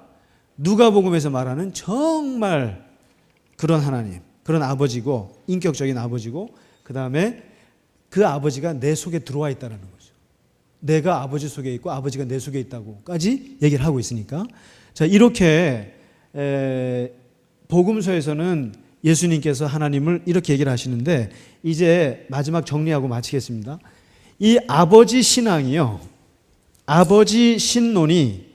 누가복음에서 말하는 정말 그런 하나님, 그런 아버지고, 인격적인 아버지고, 그 다음에 그 아버지가 내 속에 들어와 있다는 거죠. 내가 아버지 속에 있고 아버지가 내 속에 있다고까지 얘기를 하고 있으니까. 자, 이렇게 복음서에서는 예수님께서 하나님을 이렇게 얘기를 하시는데, 이제 마지막 정리하고 마치겠습니다. 이 아버지 신앙이요, 아버지 신론이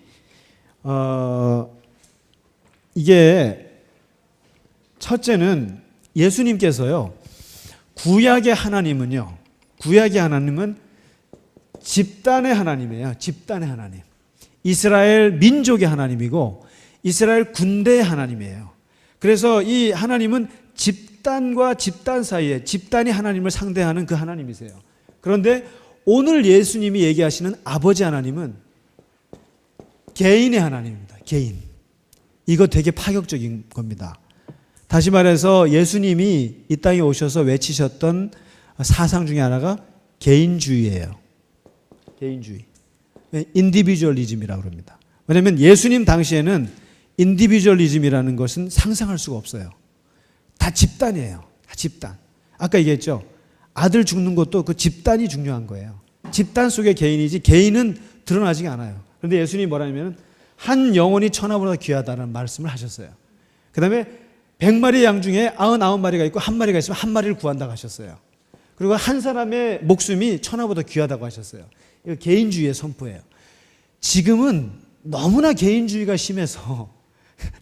이게 첫째는 예수님께서요, 구약의 하나님은요, 구약의 하나님은 집단의 하나님이에요. 집단의 하나님. 이스라엘 민족의 하나님이고 이스라엘 군대의 하나님이에요. 그래서 이 하나님은 집단과 집단 사이에, 집단이 하나님을 상대하는 그 하나님이세요. 그런데 오늘 예수님이 얘기하시는 아버지 하나님은 개인의 하나님입니다. 개인. 이거 되게 파격적인 겁니다. 다시 말해서 예수님이 이 땅에 오셔서 외치셨던 사상 중에 하나가 개인주의예요. 개인주의. 인디비주얼리즘이라고 합니다. 왜냐하면 예수님 당시에는 인디비주얼리즘이라는 것은 상상할 수가 없어요. 다 집단이에요. 다 집단. 아까 얘기했죠. 아들 죽는 것도 그 집단이 중요한 거예요. 집단 속의 개인이지 개인은 드러나지가 않아요. 그런데 예수님이 뭐라냐면 한 영혼이 천하보다 귀하다는 말씀을 하셨어요. 그 다음에 100마리 양 중에 99마리가 있고 한 마리가 있으면 한 마리를 구한다고 하셨어요. 그리고 한 사람의 목숨이 천하보다 귀하다고 하셨어요. 이거 개인주의의 선포예요. 지금은 너무나 개인주의가 심해서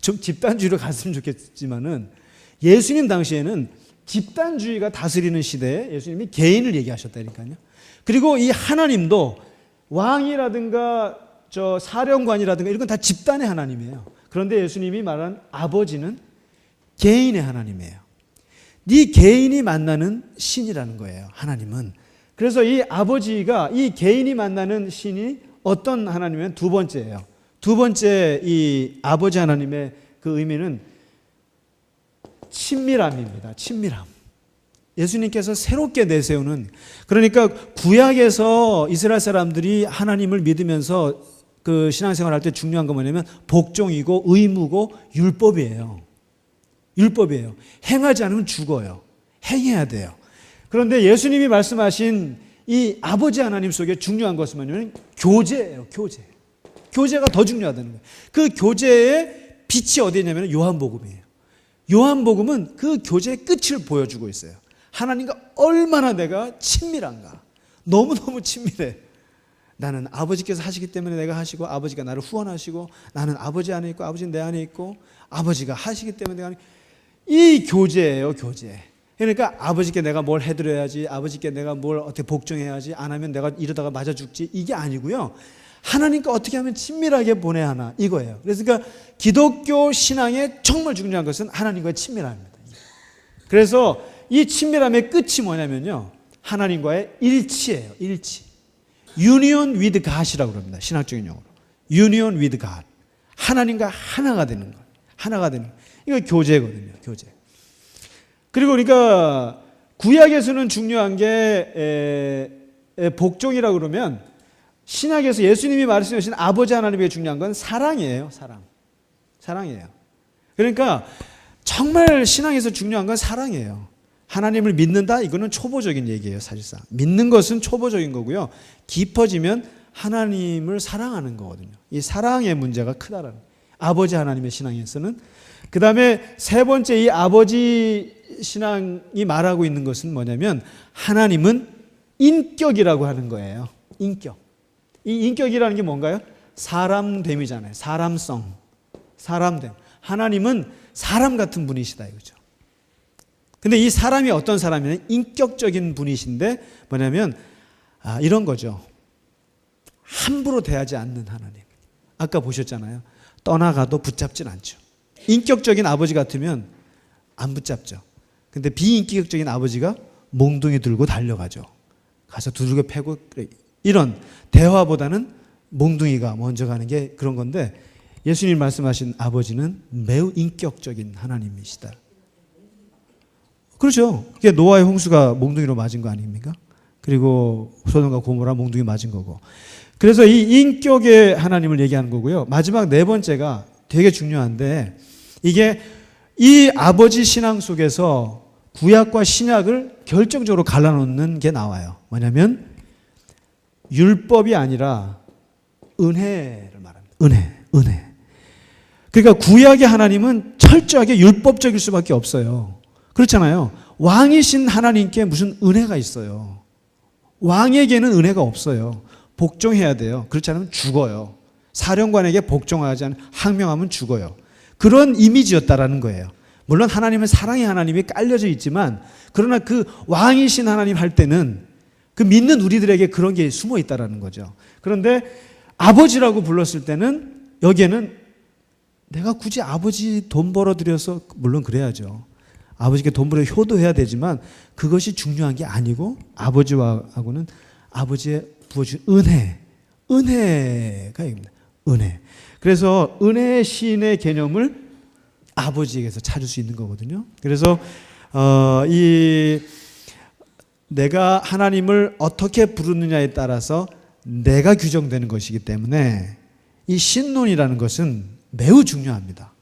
좀 집단주의로 갔으면 좋겠지만은 예수님 당시에는 집단주의가 다스리는 시대에 예수님이 개인을 얘기하셨다니까요. 그리고 이 하나님도 왕이라든가 저 사령관이라든가 이런 건 다 집단의 하나님이에요. 그런데 예수님이 말한 아버지는 개인의 하나님이에요. 네 개인이 만나는 신이라는 거예요. 하나님은. 그래서 이 아버지가 이 개인이 만나는 신이 어떤 하나님이면 두 번째예요. 두 번째 이 아버지 하나님의 그 의미는 친밀함입니다. 친밀함. 예수님께서 새롭게 내세우는, 그러니까 구약에서 이스라엘 사람들이 하나님을 믿으면서 그 신앙생활할 때 중요한 건 뭐냐면 복종이고 의무고 율법이에요. 율법이에요. 행하지 않으면 죽어요. 행해야 돼요. 그런데 예수님이 말씀하신 이 아버지 하나님 속에 중요한 것은 뭐냐면 교제예요. 교제. 교제가 더 중요하다는 거예요. 그 교제의 빛이 어디에 있냐면 요한복음이에요. 요한복음은 그 교제의 끝을 보여주고 있어요. 하나님과 얼마나 내가 친밀한가. 너무너무 친밀해. 나는 아버지께서 하시기 때문에 내가 하시고 아버지가 나를 후원하시고 나는 아버지 안에 있고 아버지는 내 안에 있고 아버지가 하시기 때문에 내가 이 교제예요. 교제. 그러니까 아버지께 내가 뭘 해드려야지, 아버지께 내가 뭘 어떻게 복종해야지, 안 하면 내가 이러다가 맞아 죽지, 이게 아니고요. 하나님과 어떻게 하면 친밀하게 보내야 하나, 이거예요. 그래서 그러니까 기독교 신앙의 정말 중요한 것은 하나님과의 친밀함입니다. 그래서 이 친밀함의 끝이 뭐냐면요, 하나님과의 일치예요. 일치. Union with God이라고 그럽니다. 신학적인 용어로. Union with God. 하나님과 하나가 되는 것. 하나가 되는 것. 이거 교제거든요. 교제. 그리고 그러니까 구약에서는 중요한 게 복종이라고 그러면 신약에서 예수님이 말씀하신 아버지 하나님의 중요한 건 사랑이에요. 사랑. 사랑이에요. 그러니까 정말 신앙에서 중요한 건 사랑이에요. 하나님을 믿는다? 이거는 초보적인 얘기예요. 사실상. 믿는 것은 초보적인 거고요. 깊어지면 하나님을 사랑하는 거거든요. 이 사랑의 문제가 크다라는 거예요. 아버지 하나님의 신앙에서는. 그 다음에 세 번째 이 아버지 신앙이 말하고 있는 것은 뭐냐면 하나님은 인격이라고 하는 거예요. 인격. 이 인격이라는 게 뭔가요? 사람됨이잖아요. 사람성. 사람됨. 하나님은 사람 같은 분이시다 이거죠. 근데 이 사람이 어떤 사람이냐? 인격적인 분이신데 뭐냐면 이런 거죠. 함부로 대하지 않는 하나님. 아까 보셨잖아요. 떠나가도 붙잡진 않죠. 인격적인 아버지 같으면 안 붙잡죠. 근데 비인격적인 아버지가 몽둥이 들고 달려가죠. 가서 두들겨 패고 이런 대화보다는 몽둥이가 먼저 가는 게 그런 건데 예수님 말씀하신 아버지는 매우 인격적인 하나님이시다. 그렇죠. 그게 노아의 홍수가 몽둥이로 맞은 거 아닙니까? 그리고 소돔과 고모라 몽둥이 맞은 거고. 그래서 이 인격의 하나님을 얘기하는 거고요. 마지막 네 번째가 되게 중요한데 이게 이 아버지 신앙 속에서 구약과 신약을 결정적으로 갈라놓는 게 나와요. 뭐냐면 율법이 아니라 은혜를 말합니다. 은혜. 그러니까 구약의 하나님은 철저하게 율법적일 수밖에 없어요. 그렇잖아요. 왕이신 하나님께 무슨 은혜가 있어요. 왕에게는 은혜가 없어요. 복종해야 돼요. 그렇지 않으면 죽어요. 사령관에게 복종하지 않으면 항명하면 죽어요. 그런 이미지였다라는 거예요. 물론 하나님은 사랑의 하나님이 깔려져 있지만 그러나 그 왕이신 하나님 할 때는 그 믿는 우리들에게 그런 게 숨어 있다라는 거죠. 그런데 아버지라고 불렀을 때는 여기에는 내가 굳이 아버지 돈 벌어들여서 물론 그래야죠. 아버지께 돈 벌어 효도해야 되지만 그것이 중요한 게 아니고 아버지하고는 아버지의 부어준 은혜가 있습니다. 은혜. 그래서 은혜의 신의 개념을 아버지에게서 찾을 수 있는 거거든요. 그래서 이 내가 하나님을 어떻게 부르느냐에 따라서 내가 규정되는 것이기 때문에 이 신론이라는 것은 매우 중요합니다.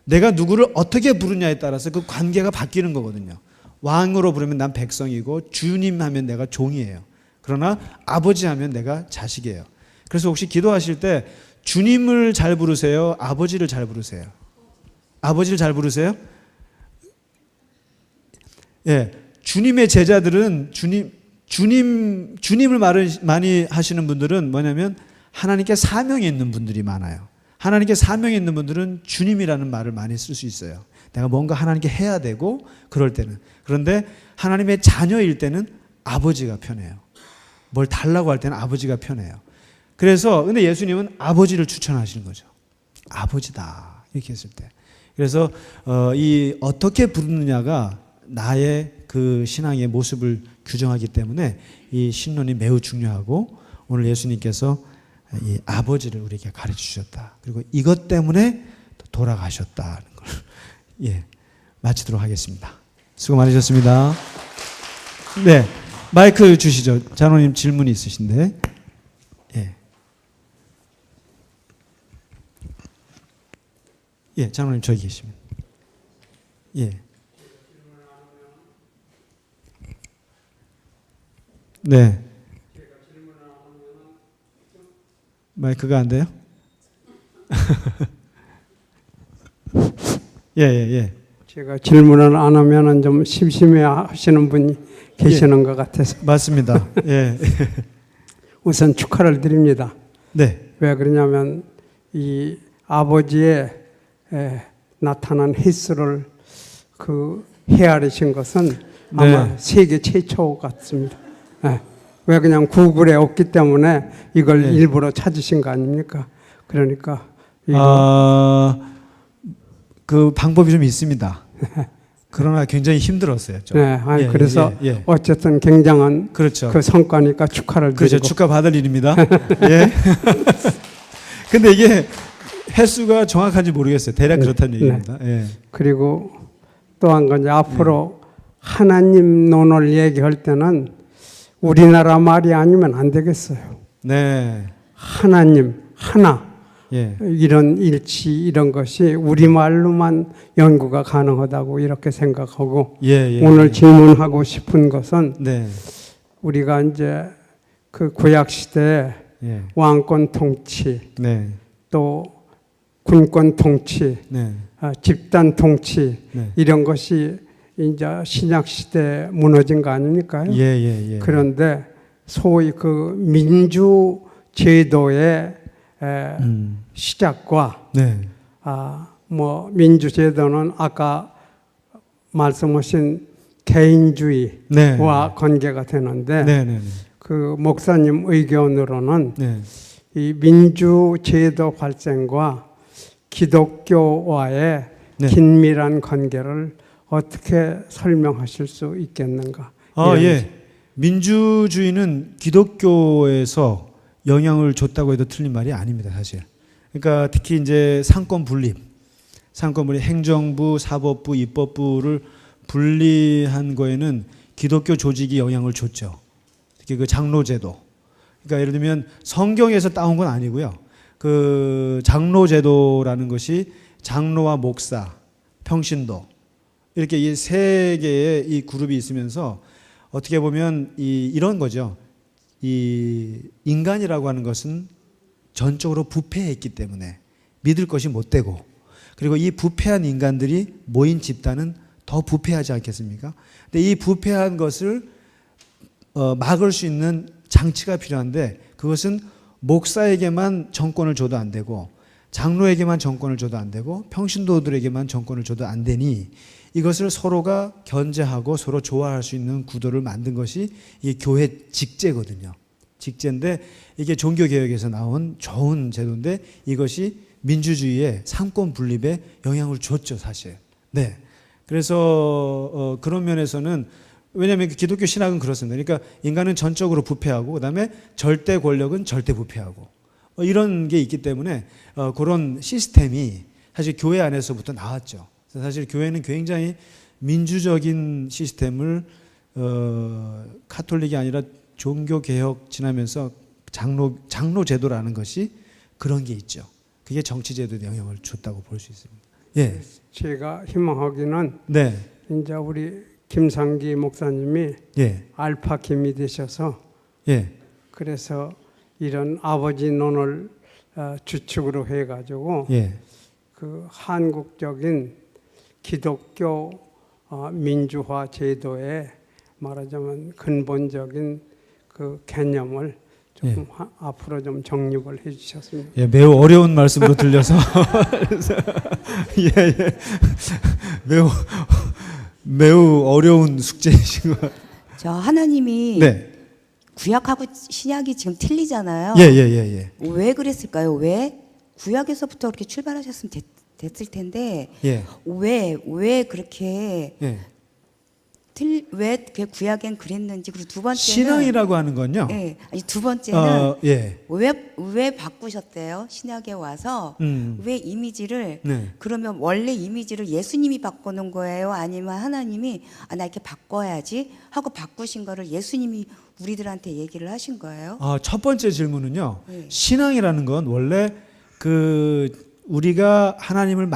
내가 누구를 어떻게 부르냐에 따라서 그 관계가 바뀌는 거거든요. 왕으로 부르면 난 백성이고 주님 하면 내가 종이에요. 그러나 아버지 하면 내가 자식이에요. 그래서 혹시 기도하실 때 주님을 잘 부르세요? 아버지를 잘 부르세요? 아버지를 잘 부르세요? 예. 주님의 제자들은 주님을 많이 하시는 분들은 뭐냐면 하나님께 사명이 있는 분들이 많아요. 하나님께 사명이 있는 분들은 주님이라는 말을 많이 쓸 수 있어요. 내가 뭔가 하나님께 해야 되고 그럴 때는. 그런데 하나님의 자녀일 때는 아버지가 편해요. 뭘 달라고 할 때는 아버지가 편해요. 그래서 근데 예수님은 아버지를 추천하시는 거죠. 아버지다 이렇게 했을 때. 그래서 이 어떻게 부르느냐가 나의 그 신앙의 모습을 규정하기 때문에 이 신론이 매우 중요하고 오늘 예수님께서 이 아버지를 우리에게 가르쳐 주셨다. 그리고 이것 때문에 돌아가셨다는 걸 예, 마치도록 하겠습니다. 수고 많으셨습니다. 네, 마이크 주시죠. 장로님 질문이 있으신데. 예. 예, 장로님 저기 계시면. 예. 네. 마이크가 안 돼요? 예. 제가 질문을 안 하면 좀 심심해 하시는 분이 계시는 것 같아서. 맞습니다. 예. 우선 축하를 드립니다. 네. 왜 그러냐면 이 아버지의 나타난 횟수를 헤아리신 것은 아마 네. 세계 최초 같습니다. 왜 그냥 구글에 없기 때문에 이걸 네. 일부러 찾으신 거 아닙니까? 그러니까 그 방법이 좀 있습니다. 그러나 굉장히 힘들었어요. 좀. 네, 그래서 어쨌든 굉장한 그렇죠. 그 성과니까 축하를 드리고. 그렇죠. 축하 받을 일입니다. 예. 근데 이게 횟수가 정확한지 모르겠어요. 대략 그렇다는 얘기입니다. 예. 그리고 또 한 가지 앞으로 하나님 논을 얘기할 때는 우리나라 말이 아니면 안 되겠어요. 네. 하나님, 하나. 예. 이런 일치 이런 것이 우리말로만 연구가 가능하다고 이렇게 생각하고 오늘 질문하고 싶은 것은 네. 우리가 이제 그 구약 시대에 왕권 통치 네. 또 군권 통치 네. 집단 통치 네. 이런 것이 이제 신약 시대에 무너진 거 아닙니까? 그런데 소위 그 민주 제도의 시작과 뭐 민주 제도는 아까 말씀하신 개인주의와 관계가 되는데 그 목사님 의견으로는 이 민주 제도 발생과 기독교와의 긴밀한 관계를 어떻게 설명하실 수 있겠는가? 민주주의는 기독교에서 영향을 줬다고 해도 틀린 말이 아닙니다, 사실. 그러니까 특히 이제 상권 분립, 행정부, 사법부, 입법부를 분리한 거에는 기독교 조직이 영향을 줬죠. 특히 그 장로제도. 그러니까 예를 들면 성경에서 따온 건 아니고요. 그 장로제도라는 것이 장로와 목사, 평신도 이렇게 이 세 개의 이 그룹이 있으면서 어떻게 보면 이런 거죠. 이 인간이라고 하는 것은 전적으로 부패했기 때문에 믿을 것이 못 되고 그리고 이 부패한 인간들이 모인 집단은 더 부패하지 않겠습니까? 근데 이 부패한 것을 막을 수 있는 장치가 필요한데 그것은 목사에게만 정권을 줘도 안 되고 장로에게만 정권을 줘도 안 되고 평신도들에게만 정권을 줘도 안 되니 이것을 서로가 견제하고 서로 조화할 수 있는 구도를 만든 것이 이 교회 직제거든요. 직제인데 이게 종교개혁에서 나온 좋은 제도인데 이것이 민주주의의 상권 분립에 영향을 줬죠, 사실. 네. 그래서 그런 면에서는 왜냐하면 기독교 신학은 그렇습니다. 그러니까 인간은 전적으로 부패하고 그다음에 절대 권력은 절대 부패하고 이런 게 있기 때문에 그런 시스템이 사실 교회 안에서부터 나왔죠. 사실 교회는 굉장히 민주적인 시스템을 카톨릭이 아니라 종교개혁 지나면서 장로 제도라는 것이 그런 게 있죠. 그게 정치 제도에 영향을 줬다고 볼 수 있습니다. 예. 제가 희망하기는 이제 우리 김상기 목사님이 알파 김이 되셔서 그래서 이런 아버지 논을 주축으로 해가지고 예. 그 한국적인 기독교 민주화 제도의 말하자면 근본적인 그 개념을 좀 앞으로 좀 정립을 해주셨습니다. 예, 매우 어려운 말씀으로 들려서 예, 예. 매우 어려운 숙제이신 것 같아요. 저 하나님이 네. 구약하고 신약이 지금 틀리잖아요. 예, 예, 예, 예. 왜 그랬을까요? 왜 구약에서부터 그렇게 출발하셨으면 됐을 텐데 예. 왜 그렇게 예. 왜 그 구약엔 그랬는지. 그리고 두 번째는 신앙이라고 하는 건요. 예, 아니 두 번째는 예. 왜 바꾸셨대요? 신약에 와서 왜 이미지를 네. 그러면 원래 이미지를 예수님이 바꾸는 거예요? 아니면 하나님이 나 이렇게 바꿔야지 하고 바꾸신 거를 예수님이 우리들한테 얘기를 하신 거예요? 첫 번째 질문은요. 네. 신앙이라는 건 원래 우리가 하나님을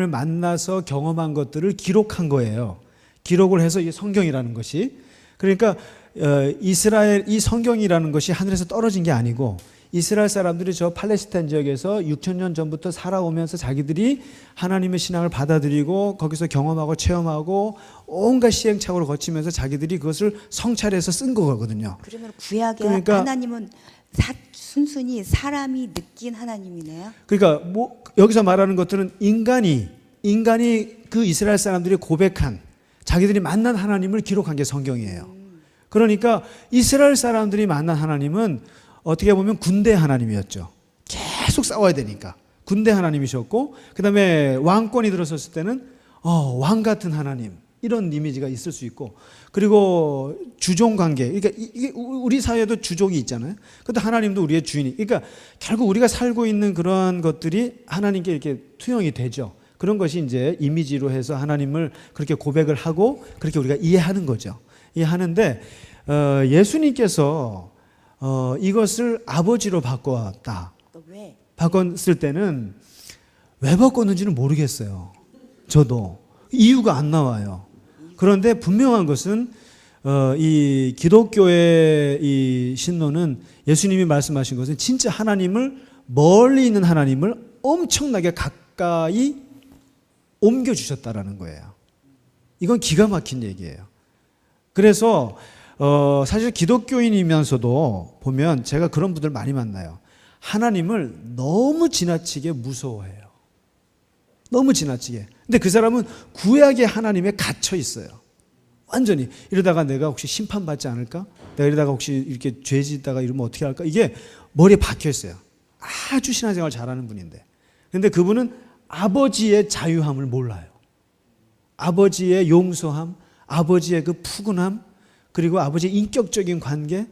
만나서 경험한 것들을 기록한 거예요. 기록을 해서 이게 성경이라는 것이. 그러니까 이 성경이라는 것이 하늘에서 떨어진 게 아니고 이스라엘 사람들이 저 팔레스타인 지역에서 6,000년 전부터 살아오면서 자기들이 하나님의 신앙을 받아들이고 거기서 경험하고 체험하고 온갖 시행착오를 거치면서 자기들이 그것을 성찰해서 쓴 거거든요. 그러면 구약에 그러니까 하나님은 순순히 사람이 느낀 하나님이네요. 그러니까 여기서 말하는 것들은 인간이 그 이스라엘 사람들이 고백한 자기들이 만난 하나님을 기록한 게 성경이에요. 그러니까 이스라엘 사람들이 만난 하나님은 어떻게 보면 군대 하나님이었죠. 계속 싸워야 되니까 군대 하나님이셨고, 그다음에 왕권이 들어섰을 때는 왕 같은 하나님, 이런 이미지가 있을 수 있고, 그리고 주종 관계, 그러니까 이게 우리 사회에도 주종이 있잖아요. 그런데 하나님도 우리의 주인이, 그러니까 결국 우리가 살고 있는 그런 것들이 하나님께 이렇게 투영이 되죠. 그런 것이 이제 이미지로 해서 하나님을 그렇게 고백을 하고 그렇게 우리가 이해하는 거죠. 이해하는데 예수님께서 이것을 아버지로 바꿔왔다. 왜? 바꿨을 때는 왜 바꿨는지는 모르겠어요. 저도 이유가 안 나와요. 그런데 분명한 것은 이 기독교의 이 신론은 예수님이 말씀하신 것은 진짜 하나님을, 멀리 있는 하나님을 엄청나게 가까이 옮겨주셨다라는 거예요. 이건 기가 막힌 얘기예요. 그래서 사실 기독교인이면서도 보면 제가 그런 분들 많이 만나요. 하나님을 너무 지나치게 무서워해요. 너무 지나치게. 근데 그 사람은 구약의 하나님에 갇혀 있어요. 완전히. 이러다가 내가 혹시 심판받지 않을까? 내가 이러다가 혹시 이렇게 죄 짓다가 이러면 어떻게 할까? 이게 머리에 박혀 있어요. 아주 신앙생활 잘하는 분인데. 근데 그분은 아버지의 자유함을 몰라요. 아버지의 용서함, 아버지의 그 푸근함, 그리고 아버지의 인격적인 관계.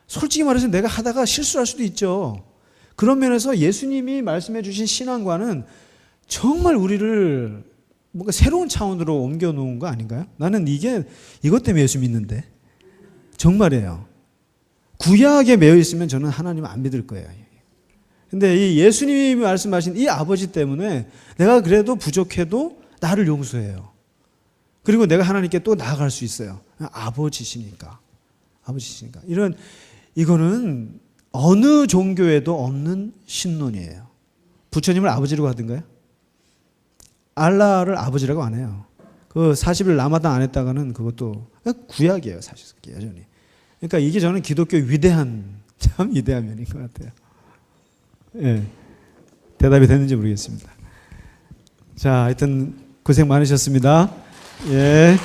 솔직히 말해서 내가 하다가 실수할 수도 있죠. 그런 면에서 예수님이 말씀해 주신 신앙과는 정말 우리를 뭔가 새로운 차원으로 옮겨 놓은 거 아닌가요? 나는 이것 때문에 예수 믿는데. 정말이에요. 구약에 매여 있으면 저는 하나님 안 믿을 거예요. 근데 이 예수님이 말씀하신 이 아버지 때문에 내가 그래도 부족해도 나를 용서해요. 그리고 내가 하나님께 또 나아갈 수 있어요. 아버지시니까. 이거는 어느 종교에도 없는 신론이에요. 부처님을 아버지라고 하던가요? 알라를 아버지라고 안 해요. 그 40일 라마단 안 했다가는 그것도 구약이에요, 사실 여전히. 그러니까 이게 저는 기독교의 참 위대한 면인 것 같아요. 예, 대답이 됐는지 모르겠습니다. 자, 하여튼 고생 많으셨습니다. 예.